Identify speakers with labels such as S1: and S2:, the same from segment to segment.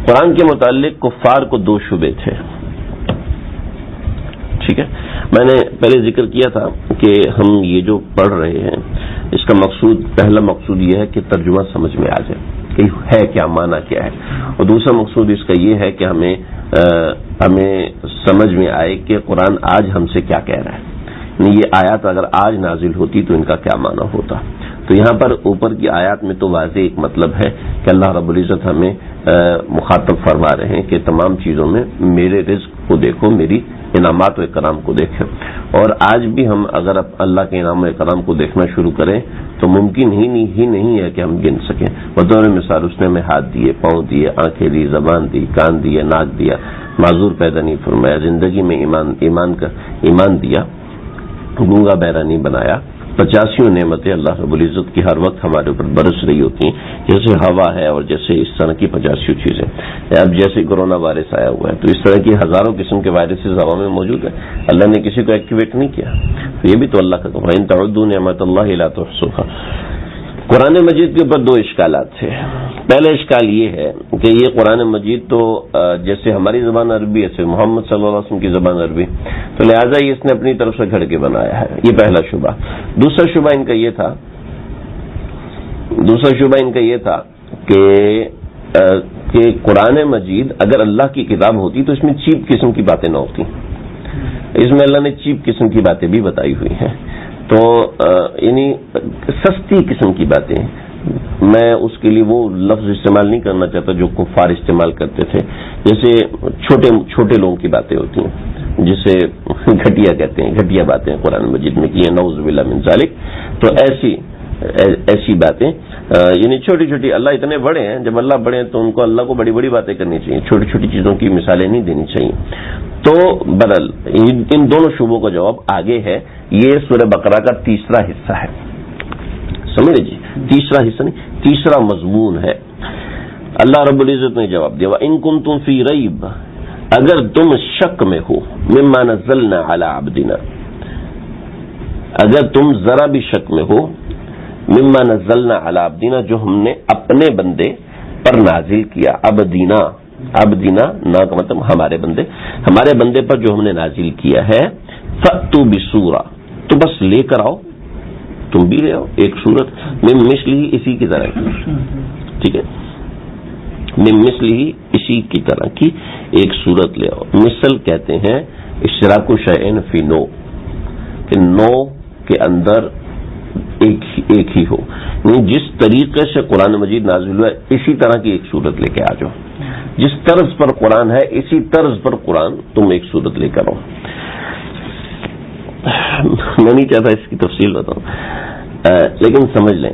S1: قرآن کے متعلق کفار کو دو شبے تھے. ٹھیک ہے, میں نے پہلے ذکر کیا تھا کہ ہم یہ جو پڑھ رہے ہیں اس کا مقصود, پہلا مقصود یہ ہے کہ ترجمہ سمجھ میں آ جائے کہ ہے کیا, معنی کیا ہے, اور دوسرا مقصود اس کا یہ ہے کہ ہمیں سمجھ میں آئے کہ قرآن آج ہم سے کیا کہہ رہا ہے. یہ آیات اگر آج نازل ہوتی تو ان کا کیا معنی ہوتا. تو یہاں پر اوپر کی آیات میں تو واضح ایک مطلب ہے کہ اللہ رب العزت ہمیں مخاطب فرما رہے ہیں کہ تمام چیزوں میں میرے رزق کو دیکھو, میری انعامات و اکرام کو دیکھیں. اور آج بھی ہم اگر اللہ کے انعام و اکرام کو دیکھنا شروع کریں تو ممکن ہی نہیں ہے کہ ہم گن سکیں. بطور مثال اس نے ہمیں ہاتھ دیے, پاؤں دیے, آنکھیں دی, زبان دی, کان دیے, ناک دیا, معذور پیدا نہیں فرمایا, زندگی میں ایمان دیا, گونگا بہرا نہیں بنایا. 85 نعمتیں اللہ رب العزت کی ہر وقت ہمارے اوپر برس رہی ہوتی ہیں, جیسے ہوا ہے اور جیسے اس طرح کی 85 چیزیں. اب جیسے کورونا وائرس آیا ہوا ہے تو اس طرح کی ہزاروں قسم کے وائرسز ہوا میں موجود ہیں, اللہ نے کسی کو ایکٹیویٹ نہیں کیا. تو یہ بھی تو اللہ کا کام ہے, ان تعدوا نعمت اللہ لا تحصوها. قرآن مجید کے اوپر دو اشکالات تھے. پہلا اشکال یہ ہے کہ یہ قرآن مجید تو جیسے ہماری زبان عربی ایسے محمد صلی اللہ علیہ وسلم کی زبان عربی, تو لہٰذا یہ اس نے اپنی طرف سے گھڑ کے بنایا ہے. یہ پہلا شبہ. دوسرا شبہ ان کا یہ تھا کہ قرآن مجید اگر اللہ کی کتاب ہوتی تو اس میں چیپ قسم کی باتیں نہ ہوتی. اس میں اللہ نے چیپ قسم کی باتیں بھی بتائی ہوئی ہیں, تو یعنی سستی قسم کی باتیں. میں اس کے لیے وہ لفظ استعمال نہیں کرنا چاہتا جو کفار استعمال کرتے تھے, جیسے چھوٹے لوگوں کی باتیں ہوتی ہیں جسے گھٹیا کہتے ہیں, گھٹیا باتیں قرآن مجید میں کی ہیں, نعوذ باللہ من ذالک. تو ایسی باتیں یعنی چھوٹی چھوٹی, اللہ اتنے بڑے ہیں, جب اللہ بڑے ہیں تو ان کو اللہ کو بڑی بڑی باتیں کرنی چاہیے, چھوٹی چھوٹی چیزوں کی مثالیں نہیں دینی چاہیے. تو بدل ان دونوں شعبوں کا جواب آگے ہے. یہ سورہ بقرہ کا تیسرا حصہ ہے, سمجھے جی, تیسرا حصہ نہیں, تیسرا مضمون ہے. اللہ رب العزت نے جواب دیا, وَإِن كُنتُم فِي رَيْبٍ, اگر تم شک میں ہو, مما نزلنا علی عبدنا, اگر تم ذرا بھی شک میں ہو, مما نزلنا علی عبدنا, جو ہم نے اپنے بندے پر نازل کیا. عبدنا نا کا مطلب ہمارے بندے پر جو ہم نے نازل کیا ہے. فَأْتُوا بِسُورَةٍ, تو بس لے کر آؤ, تم بھی لے آؤ ایک صورت, من مثلہ, اسی کی طرح کی. ٹھیک ہے, من مثلہ, اسی کی طرح کی ایک صورت لے آؤ. مثل کہتے ہیں اشتراک شیئن فی نو, کہ نو کے اندر ایک ہی ہو. جس طریقے سے قرآن مجید نازل ہوا ہے اسی طرح کی ایک صورت لے کے آ جاؤ. جس طرز پر قرآن ہے اسی طرز پر قرآن تم ایک صورت لے کر آؤ. میں نہیں چاہتا اس کی تفصیل بتاؤں, لیکن سمجھ لیں.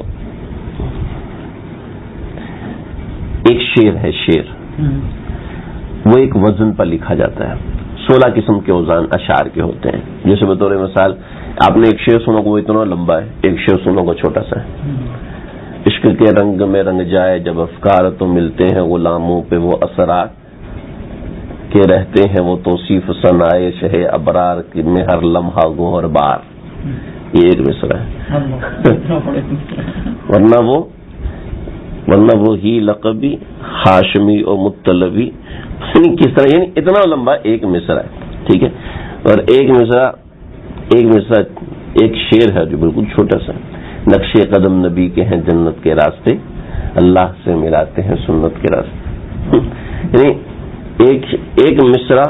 S1: ایک شعر ہے, وہ ایک وزن پر لکھا جاتا ہے. 16 قسم کے اوزان اشعار کے ہوتے ہیں. جیسے بطور مثال آپ نے ایک شعر سنو گا وہ اتنا لمبا ہے, ایک شعر سنو گا چھوٹا سا ہے. عشق کے رنگ میں رنگ جائے جب افکار تو ملتے ہیں غلاموں پہ وہ اثرات, کہ رہتے ہیں وہ توصیف ثنائے شہ ابرار میں ہر لمحہ گوہر بار. یہ ایک مصرع ہے. ورنہ وہ ہی لقبی ہاشمی اور مطلبی, کس طرح, یعنی اتنا لمبا ایک مصرع ہے. ٹھیک ہے, اور ایک مصرع ایک شعر ہے جو بالکل چھوٹا سا. نقش قدم نبی کے ہیں جنت کے راستے, اللہ سے ملاتے ہیں سنت کے راستے. یعنی ایک مصرع,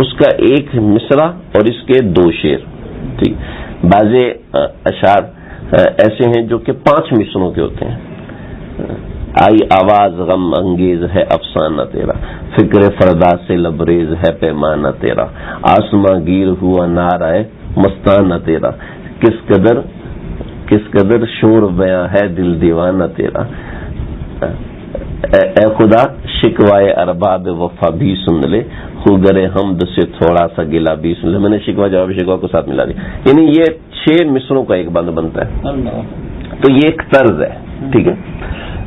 S1: اس کا ایک مصرع اور اس کے 2 شعر. ٹھیک, بعض اشعار ایسے ہیں جو کہ 5 مصرعوں کے ہوتے ہیں. آئی آواز غم انگیز ہے افسانہ تیرا, فکر فردا سے لبریز ہے پیمانہ تیرا, آسماں گیر ہوا نعرہ مستانہ تیرا, کس قدر شور بیاں ہے دل دیوانہ تیرا. اے خدا شکوائے ارباب وفا بھی سن لے, خوگر حمد سے تھوڑا سا گلا بھی سن لے. میں نے شکوہ جواب شکوہ کو ساتھ ملا دیا. یعنی یہ 6 مصروں کا ایک بند بنتا ہے. تو یہ ایک طرز ہے. ٹھیک ہے,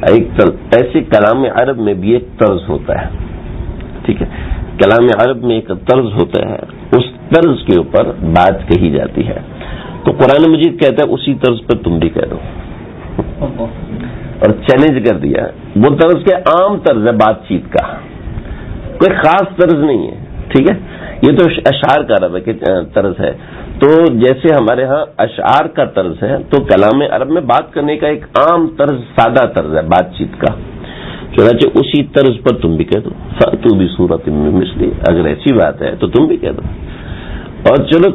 S1: ایک طرز. ایسے کلام عرب میں بھی ایک طرز ہوتا ہے. ٹھیک ہے, کلام عرب میں ایک طرز ہوتا ہے, اس طرز کے اوپر بات کہی جاتی ہے. تو قرآن مجید کہتا ہے اسی طرز پر تم بھی کہہ دو. اور چیلنج کر دیا. وہ طرز کے عام طرز ہے بات چیت کا, کوئی خاص طرز نہیں ہے. ٹھیک ہے, یہ تو اشعار کا عرب ہے طرز ہے. تو جیسے ہمارے ہاں اشعار کا طرز ہے, تو کلام عرب میں بات کرنے کا ایک عام طرز, سادہ طرز ہے بات چیت کا. چنانچہ اسی طرز پر تم بھی کہہ دو فأتوا بسورۃ من مثلہ, اگر ایسی بات ہے تو تم بھی کہہ دو. اور چلو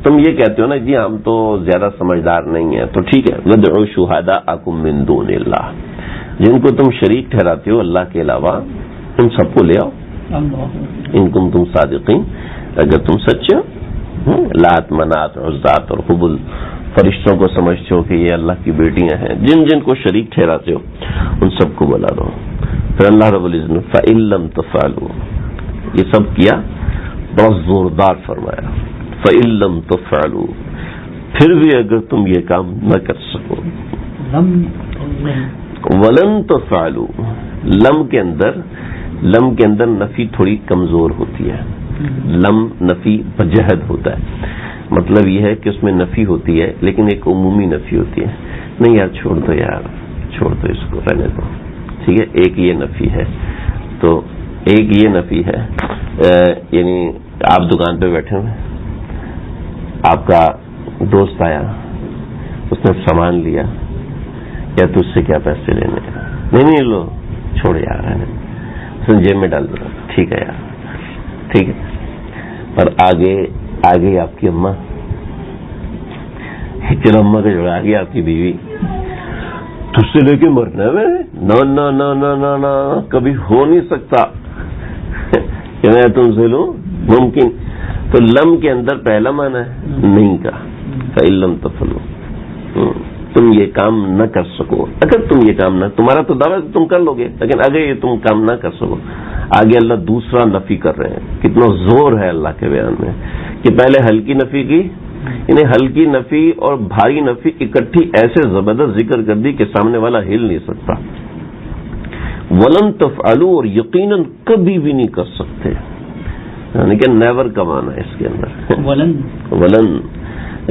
S1: تم یہ کہتے ہو نا جی ہم تو زیادہ سمجھدار نہیں ہیں, تو ٹھیک ہے, وادعوا شہداءکم من دون اللہ, جن کو تم شریک ٹھہراتے ہو اللہ کے علاوہ ان سب کو لے آؤ, ان کنتم صادقین, اگر تم سچے ہو. لات, منات, عزات اور حبل, فرشتوں کو سمجھتے ہو کہ یہ اللہ کی بیٹیاں ہیں, جن جن کو شریک ٹھہراتے ہو ان سب کو بلا دو. پھر اللہ رب العزت نے فَإِن لَّمْ تَفْعَلُوا, یہ سب کیا, بہت زوردار فرمایا, فَإِن لَّمْ تَفْعَلُوا, پھر بھی اگر تم یہ کام نہ کر سکو. وَلَن تَفْعَلُوا, لم کے اندر نفی تھوڑی کمزور ہوتی ہے. لم نفی بجہد ہوتا ہے, مطلب یہ ہے کہ اس میں نفی ہوتی ہے لیکن ایک عمومی نفی ہوتی ہے. نہیں یار چھوڑ دو, یار چھوڑ دو, اس کو رہنے دو. ٹھیک ہے, ایک یہ نفی ہے. تو ایک یہ نفی ہے, یعنی آپ دکان پہ بیٹھے ہوئے, آپ کا دوست آیا, اس نے سامان لیا, یا تجھ سے کیا پیسے لینے, نہیں لو, چھوڑ یار, اس نے جیب میں ڈال دو. ٹھیک ہے یار, ٹھیک ہے. اور آگے آپ کی اماں, چلو اماں کا جوڑا, آگے آپ کی بیوی, تجھ سے لے کے مرنا ہے, نہ کبھی ہو نہیں سکتا کہ میں تم سے لوں, ممکن. تو لم کے اندر پہلا معنی ہے نہیں کا, فَإِن لَّمْ تَفْعَلُوا, تم یہ کام نہ کر سکو. اگر تم یہ کام نہ, تمہارا تو دعویٰ تم کر لو گے, لیکن اگر یہ تم کام نہ کر سکو. آگے اللہ دوسرا نفی کر رہے ہیں. کتنا زور ہے اللہ کے بیان میں کہ پہلے ہلکی نفی کی, انہیں ہلکی نفی اور بھاری نفی اکٹھی ایسے زبردست ذکر کر دی کہ سامنے والا ہل نہیں سکتا. ولن تفعلوا, اور یقیناً کبھی بھی نہیں کر سکتے, یعنی کہ نیور کا معنی ہے اس کے اندر. ولن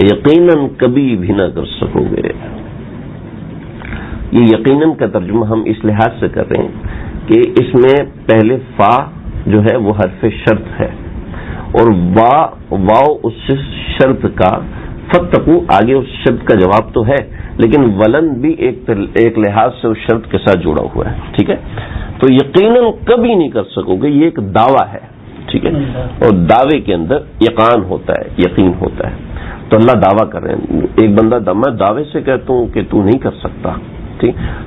S1: یقیناً کبھی بھی نہ کر سکو گے. یہ یقیناً کا ترجمہ ہم اس لحاظ سے کر رہے ہیں کہ اس میں پہلے فا جو ہے وہ حرف شرط ہے, اور واو اس شرط کا, فتقو آگے اس شرط کا جواب تو ہے, لیکن ولن بھی ایک لحاظ سے اس شرط کے ساتھ جڑا ہوا ہے. ٹھیک ہے, تو یقیناً کبھی نہیں کر سکو گے, یہ ایک دعویٰ ہے. ٹھیک ہے, اور دعوے کے اندر یقین ہوتا ہے, یقین ہوتا ہے. تو اللہ دعویٰ کر رہے ہیں. ایک بندہ میں دعوے سے کہتا ہوں کہ تو نہیں کر سکتا,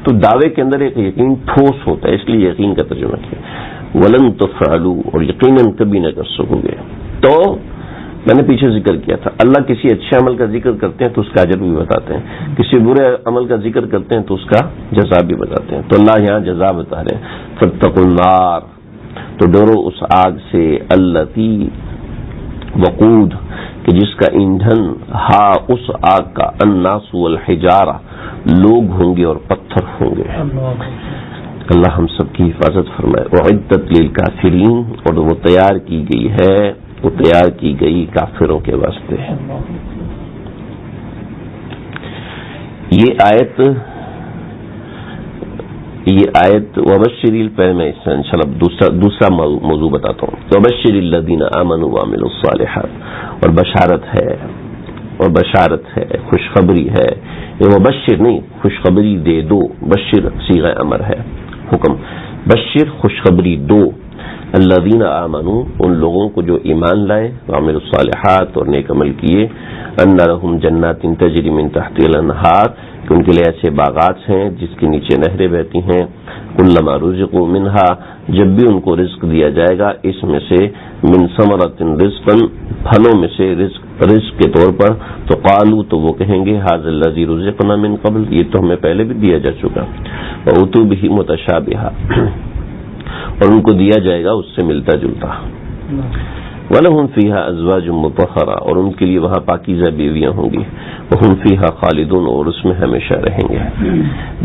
S1: تو دعوے کے اندر ایک یقین ٹھوس ہوتا ہے, اس لیے یقین کا ترجمہ کیا. ولن تفعلوا, اور یقیناً کبھی نہ کر سکو گے. تو میں نے پیچھے ذکر کیا تھا, اللہ کسی اچھے عمل کا ذکر کرتے ہیں تو اس کا اجر بھی بتاتے ہیں, کسی برے عمل کا ذکر کرتے ہیں تو اس کا جزا بھی بتاتے ہیں. تو اللہ یہاں جزا بتا رہے ہیں, فاتقوا النار, تو ڈرو اس آگ سے, التی وقود, کہ جس کا ایندھن, ہا اس آگ کا, الناس والحجارہ, لوگ ہوں گے اور پتھر ہوں گے. اللہ ہم سب کی حفاظت فرمائے. اعدت للکافرین, اور وہ تیار کی گئی ہے, وہ تیار کی گئی کافروں کے واسطے. یہ آیت وبشر, پہلے میں انشاءاللہ دوسرا موضوع بتاتا ہوں. وبشر الذین آمنوا وعملوا الصالحات, اور بشارت ہے, خوشخبری ہے. یہ مبشر نہیں, خوشخبری دے دو. بشر صیغہ امر ہے, حکم. بشر خوشخبری دو, الذین آمنوا, ان لوگوں کو جو ایمان لائے, وعملوا الصالحات, اور نیک عمل کیے, ان لہم جنات تجری من تحتها الانہار, کہ ان کے لیے ایسے باغات ہیں جس کے نیچے نہریں بہتی ہیں. کلما رزقوا منہا, جب بھی ان کو رزق دیا جائے گا اس میں سے, من ثمرۃ رزقا, پھلوں میں سے رزق کے طور پر, تو قالوا, تو وہ کہیں گے, ھذا الذی رزقنا من قبل, یہ تو ہمیں پہلے بھی دیا جا چکا. واتوا بہ متشابہا, اور ان کو دیا جائے گا اس سے ملتا جلتا. وَلَهُمْ فِيهَا أَزْوَاجٌ مُطَهَّرَةٌ, اور ان کے لیے وہاں پاکیزہ بیویاں ہوں گی. وَهُمْ فِيهَا خَالِدُونَ, اور اس میں ہمیشہ رہیں گے.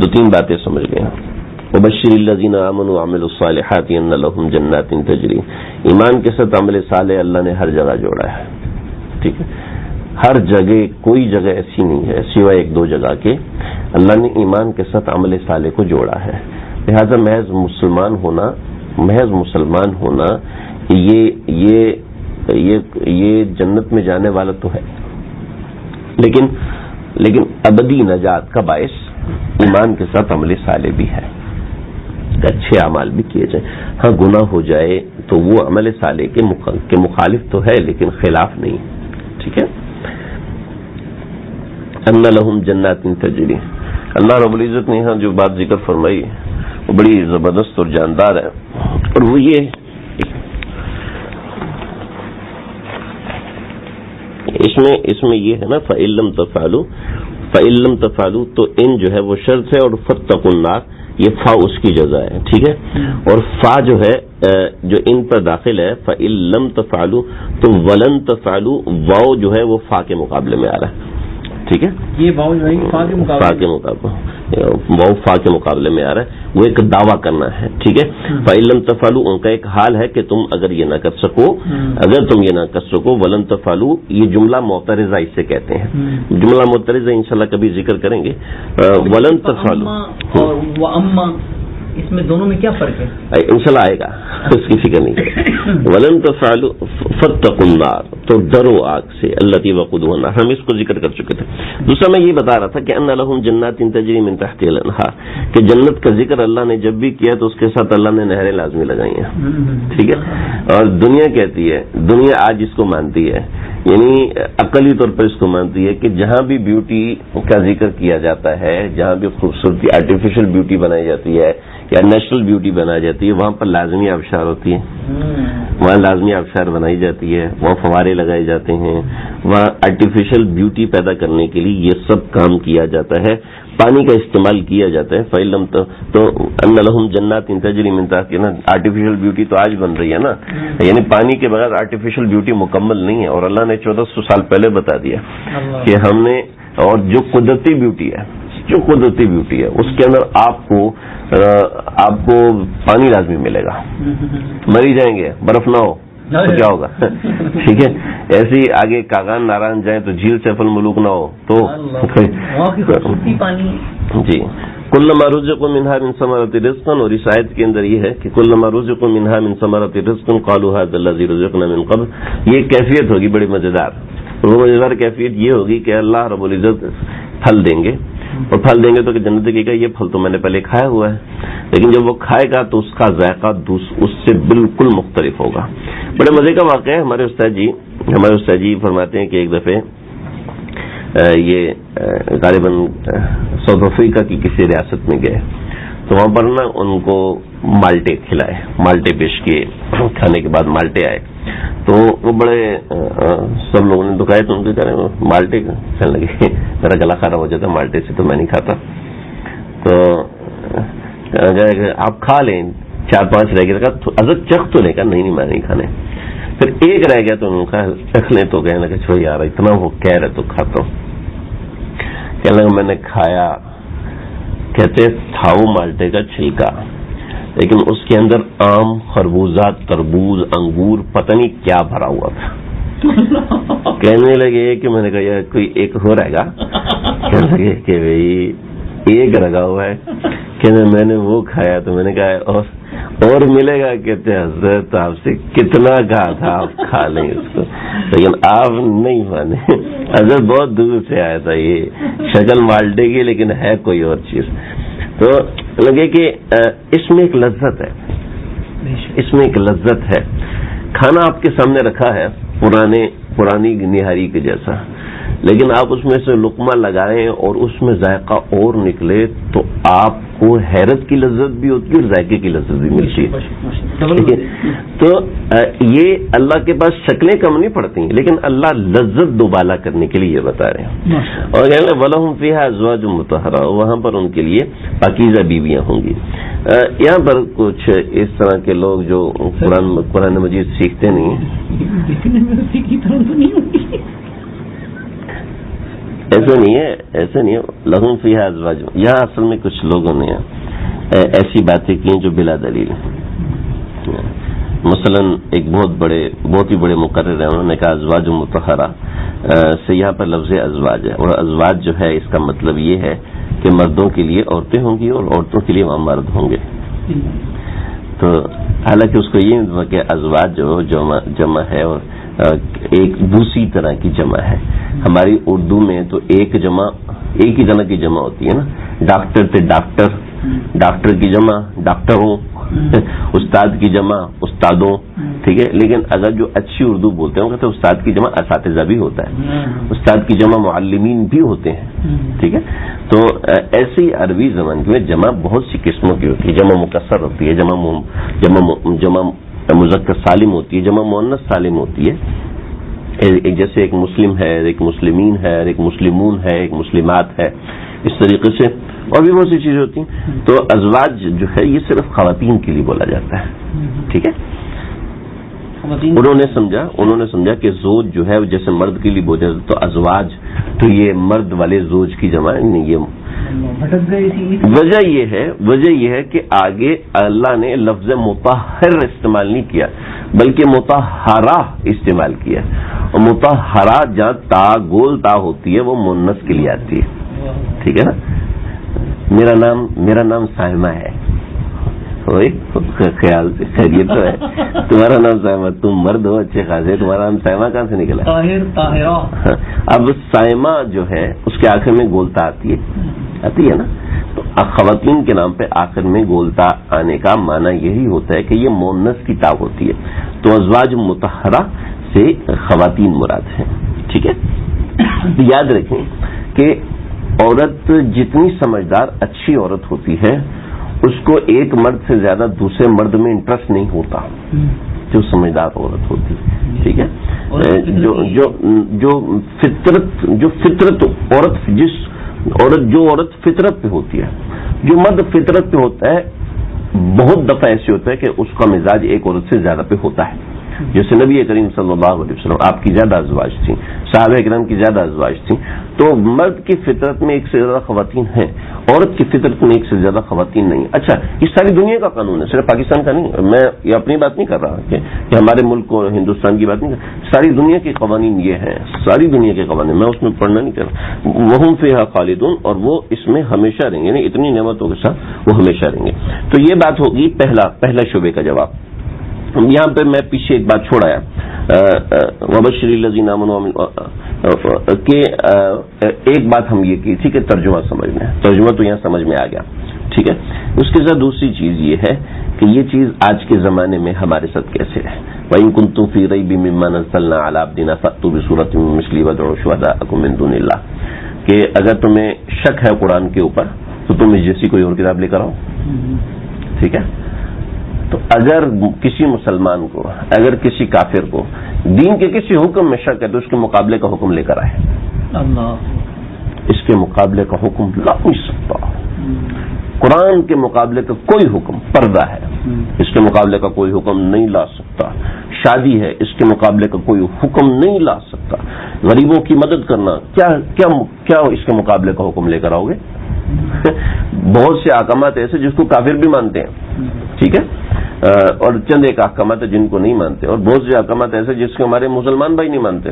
S1: دو تین باتیں سمجھ گئے. وَبَشِّرِ الَّذِينَ آمَنُوا وَعَمِلُوا الصَّالِحَاتِ أَنَّ لَهُمْ جَنَّاتٍ تَجْرِي, ایمان کے ساتھ عمل صالح اللہ نے ہر جگہ جوڑا ہے. ٹھیک ہے, ہر جگہ کوئی جگہ ایسی نہیں ہے سوائے ایک دو جگہ کے اللہ نے ایمان کے ساتھ عمل صالح کو جوڑا ہے. لہذا محض مسلمان ہونا یہ جنت میں جانے والا تو ہے، لیکن ابدی نجات کا باعث ایمان کے ساتھ عمل صالح بھی ہے، اچھے اعمال بھی کیے جائیں. ہاں گناہ ہو جائے تو وہ عمل صالح کے مخالف تو ہے لیکن خلاف نہیں. ٹھیک ہے. ان لہم جنات تجری، اللہ رب العزت نے یہاں جو بات ذکر فرمائی وہ بڑی زبردست اور جاندار ہے، اور وہ یہ اس میں یہ ہے نا فَإِن لَمْ تَفْعَلُوا تو ان جو ہے وہ شرط ہے، اور فَاتَّقُوا النَّارَ یہ فا اس کی جزا ہے. ٹھیک ہے. اور فا جو ہے جو ان پر داخل ہے فَإِن لَمْ تَفْعَلُوا تو وَلَن تَفْعَلُوا واو جو ہے وہ فا کے مقابلے میں آ رہا ہے. ٹھیک ہے. یہ واو جو ہے فا کے مقابلے واو فا کے مقابلے میں آ رہا ہے، وہ ایک دعویٰ کرنا ہے. ٹھیک ہے. فَإِن لَمْ تَفْعَلُوا ان کا ایک حال ہے کہ تم اگر یہ نہ کر سکو، وَلَن تَفْعَلُوا یہ جملہ معترضہ اس سے کہتے ہیں. جملہ معترضہ انشاءاللہ کبھی ذکر کریں گے. وَلَن تَفْعَلُوا
S2: اس میں دونوں میں کیا فرق ہے؟
S1: انشاءاللہ آئے گا، اس کی فکر نہیں کریں. وَلَن تَفْعَلُوا فَاتَّقُوا النَّارَ تو ڈرو آگ سے الَّتِي وَقُودُهَا النَّاسُ، ہم اس کو ذکر کر چکے تھے. دوسرا میں یہ بتا رہا تھا کہ ان لہم جنات تجری من تحتها الانہار، کہ جنت کا ذکر اللہ نے جب بھی کیا تو اس کے ساتھ اللہ نے نہریں لازمی لگائی ہیں. ٹھیک ہے. اور دنیا کہتی ہے، دنیا آج اس کو مانتی ہے، یعنی عقلی طور پر اس کو مانتی ہے کہ جہاں بھی بیوٹی کا ذکر کیا جاتا ہے، جہاں بھی خوبصورتی آرٹیفیشل بیوٹی بنائی جاتی ہے یا نیچرل بیوٹی بنائی جاتی ہے، وہاں پر لازمی آبشار ہوتی ہے، وہاں لازمی آبشار بنائی جاتی ہے، وہاں فوارے لگائے جاتے ہیں، وہاں آرٹیفیشل بیوٹی پیدا کرنے کے لیے یہ سب کام کیا جاتا ہے، پانی کا استعمال کیا جاتا ہے. فَإِلَّمْ تو ان لہم جنات تجری من تحتها آرٹیفیشل بیوٹی تو آج بن رہی ہے نا، یعنی پانی کے بغیر آرٹیفیشل بیوٹی مکمل نہیں ہے. اور اللہ نے 1400 سال پہلے بتا دیا کہ ہم نے، اور جو قدرتی بیوٹی ہے اس کے اندر آپ کو پانی لازمی ملے گا. مری جائیں گے برف نہ ہو تو کیا ہوگا؟ ٹھیک ہے. ایسے ہی آگے کاغان ناران جائیں تو جھیل سیف الملوک نہ ہو تو جی کلما رزقوا منها من ثمرۃ رزقا، اور اس آیت کے اندر یہ ہے کہ کلما رزقوا منها من ثمرۃ رزقا قالوا هذا الذي رزقنا من قبل. یہ کیفیت ہوگی بڑی مزیدار. وہ مزیدار کیفیت یہ ہوگی کہ اللہ رب العزت پھل دیں گے، اور پھل دیں گے تو کہ جنت کہے گا یہ پھل تو میں نے پہلے کھایا ہوا ہے، لیکن جب وہ کھائے گا تو اس کا ذائقہ اس سے بالکل مختلف ہوگا. بڑے مزے کا واقعہ ہے. ہمارے استاد جی فرماتے ہیں کہ ایک دفعہ یہ غالباً ساؤتھ افریقہ کی کسی ریاست میں گئے تو وہاں پر نا ان کو مالٹے کھلائے، مالٹے پیش کیے، کھانے کے بعد مالٹے آئے تو وہ بڑے سب لوگوں نے دکھائے تو ان کے کہنے مالٹے کھانے لگے. میرا گلا خراب ہو جاتا مالٹے سے تو میں نہیں کھاتا. تو آپ کھا لیں، 4-5 رہ گئے، حضرت چکھ تو لے کر نہیں میں نہیں کھانے. پھر ایک رہ گیا تو انہوں نے کہا چکھ لیں، تو کہنے لگا چھوڑ یار اتنا وہ کہہ رہے تو کھاتا ہوں. کہنے لگا میں نے کھایا، کہتے تھا وہ مالٹے کا چھلکا، لیکن اس کے اندر آم، خربوزہ، تربوز، انگور پتہ نہیں کیا بھرا ہوا تھا. کہنے لگے کہ میں نے کہا یار کوئی ایک ہو رہے گا، کہنے لگے کہ بھائی ایک رگا ہوا ہے. کہنے میں نے وہ کھایا تو میں نے کہا اور ملے گا. کہتے حضرت آپ سے کتنا کہا تھا آپ کھا لیں اس کو، لیکن آپ نہیں مانے. حضرت بہت دور سے آیا تھا، یہ شکل مالٹے کی لیکن ہے کوئی اور چیز. تو لگے کہ اس میں ایک لذت ہے. کھانا آپ کے سامنے رکھا ہے پرانی نہاری کے جیسا، لیکن آپ اس میں سے لقمہ لگائیں اور اس میں ذائقہ اور نکلے تو آپ کو حیرت کی لذت بھی ہوتی ہے اور ذائقے کی لذت بھی ملتی ہے. تو یہ اللہ کے پاس شکلیں کم نہیں پڑتی لیکن اللہ لذت دوبالا کرنے کے لیے یہ بتا رہے ہیں. اور وَلَهُمْ فِيهَا أَزْوَاجٌ مُطَهَّرَةٌ، وہاں پر ان کے لیے پاکیزہ بیویاں ہوں گی. یہاں پر کچھ اس طرح کے لوگ جو قرآن مجید سیکھتے نہیں ہیں، ایسا نہیں ہے. لہم فیہا ازواج، یہاں اصل میں کچھ لوگوں نے ایسی باتیں کی جو بلا دلیل. مثلا ایک بہت ہی بڑے مقرر ہیں، انہوں نے کہا ازواج مطہرہ سے یہاں پر لفظ ازواج ہے، اور ازواج جو ہے اس کا مطلب یہ ہے کہ مردوں کے لیے عورتیں ہوں گی اور عورتوں کے لیے وہاں مرد ہوں گے. تو حالانکہ اس کو یہ کہ ازواج جو جمع ہے اور ایک دوسری طرح کی جمع ہے. ہماری اردو میں تو ایک ہی طرح کی جمع ہوتی ہے نا. ڈاکٹر سے ڈاکٹر کی جمع ڈاکٹروں، استاد کی جمع استادوں، ٹھیک ہے. لیکن اگر جو اچھی اردو بولتے ہیں تو استاد کی جمع اساتذہ بھی ہوتا ہے، استاد کی جمع معلمین بھی ہوتے ہیں، ٹھیک ہے. تو ایسی عربی زبان میں جمع بہت سی قسموں کی ہوتی ہے. جمع مکسر ہوتی ہے، جمع مذکر سالم ہوتی ہے، جمع مؤنث سالم ہوتی ہے. جیسے ایک مسلم ہے، ایک مسلمین ہے، ایک مسلمون ہے، ایک مسلمات ہے، اس طریقے سے اور بھی بہت سی چیزیں ہوتی ہیں. تو ازواج جو ہے یہ صرف خواتین کے لیے بولا جاتا ہے، ٹھیک ہے. انہوں نے سمجھا کہ زوج جو ہے جیسے مرد کے لیے بولا جاتا تو ازواج تو یہ مرد والے زوج کی جمع نہیں. یہ وجہ یہ ہے کہ آگے اللہ نے لفظ مطہر استعمال نہیں کیا بلکہ مطہرہ استعمال کیا. اور مطہرہ جہاں تا گول تا ہوتی ہے وہ مؤنث کے لیے آتی ہے، ٹھیک ہے نا. میرا نام سائمہ ہے، خیال سے خیریت تو ہے. تمہارا نام سائمہ، تم مرد ہو اچھے خاصے، تمہارا نام سائمہ کہاں سے نکلا؟ اب سائمہ جو ہے اس کے آخر میں گولتا آتی ہے نا. تو خواتین کے نام پہ آخر میں گولتا آنے کا معنی یہی ہوتا ہے کہ یہ مؤنث کی تا ہوتی ہے. تو ازواج مطہرہ سے خواتین مراد ہیں، ٹھیک ہے. یاد رکھیں کہ عورت جتنی سمجھدار اچھی عورت ہوتی ہے اس کو ایک مرد سے زیادہ دوسرے مرد میں انٹرسٹ نہیں ہوتا جو سمجھدار عورت ہوتی ہے، ٹھیک ہے. جو فطرت عورت فطرت پہ ہوتی ہے، جو مرد فطرت پہ ہوتا ہے بہت دفعہ ایسے ہوتا ہے کہ اس کا مزاج ایک عورت سے زیادہ پہ ہوتا ہے. جیسے نبی کریم صلی اللہ علیہ وسلم آپ کی زیادہ ازواج تھیں، صحابہ کرام کی زیادہ ازواج تھیں. تو مرد کی فطرت میں ایک سے زیادہ خواتین ہیں، عورت کی فطرت میں ایک سے زیادہ خواتین نہیں. اچھا یہ ساری دنیا کا قانون ہے، صرف پاکستان کا نہیں. میں یہ اپنی بات نہیں کر رہا کہ ہمارے ملک اور ہندوستان کی بات نہیں کر رہا، ساری دنیا کے قوانین یہ ہیں، ساری دنیا کے قوانین. میں اس میں پڑھنا نہیں کر رہا. وہم فیہا خالدون، اور وہ اس میں ہمیشہ رہیں گے، یعنی اتنی نعمتوں کے ساتھ وہ ہمیشہ رہیں گے. تو یہ بات ہوگی پہلا شعبے کا جواب. یہاں پہ میں پیچھے ایک بات چھوڑایا وبشر الذین آمنوا کہ ایک بات ہم یہ کی تھی کہ ترجمہ سمجھنا ہے. ترجمہ تو یہاں سمجھ میں آ گیا، ٹھیک ہے. اس کے ساتھ دوسری چیز یہ ہے کہ یہ چیز آج کے زمانے میں ہمارے ساتھ کیسے ہے. وَإِن كُنتُمْ فِي رَيْبٍ مِّمَّا نَزَّلْنَا عَلَىٰ عَبْدِنَا فَأْتُوا بِسُورَةٍ مِّن مِّثْلِهِ وَادْعُوا شُهَدَاءَكُم مِّن دُونِ اللَّهِ. کہ اگر تمہیں شک ہے قرآن کے اوپر تو تم اس جیسی کوئی اور کتاب لے کر آؤ، ٹھیک ہے. تو اگر کسی مسلمان کو، اگر کسی کافر کو دین کے کسی حکم میں شک ہے تو اس کے مقابلے کا حکم لے کر آئے. اس کے مقابلے کا حکم لا نہیں سکتا. قرآن کے مقابلے کا کوئی حکم، پردہ ہے اس کے مقابلے کا کوئی حکم نہیں لا سکتا. شادی ہے اس کے مقابلے کا کوئی حکم نہیں لا سکتا. غریبوں کی مدد کرنا کیا اس کے مقابلے کا حکم لے کر آؤ گے؟ بہت سے احکامات ایسے جس کو کافر بھی مانتے ہیں، ٹھیک ہے، اور چند ایک احکامات جن کو نہیں مانتے، اور بہت سے احکامات ایسے جس کو ہمارے مسلمان بھائی نہیں مانتے.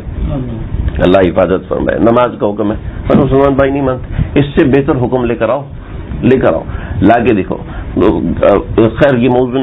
S1: اللہ حفاظت فرمائے. نماز کا حکم ہے پر مسلمان بھائی نہیں مانتے. اس سے بہتر حکم لے کر آؤ لا کے دکھاؤ. خیر یہ موضوع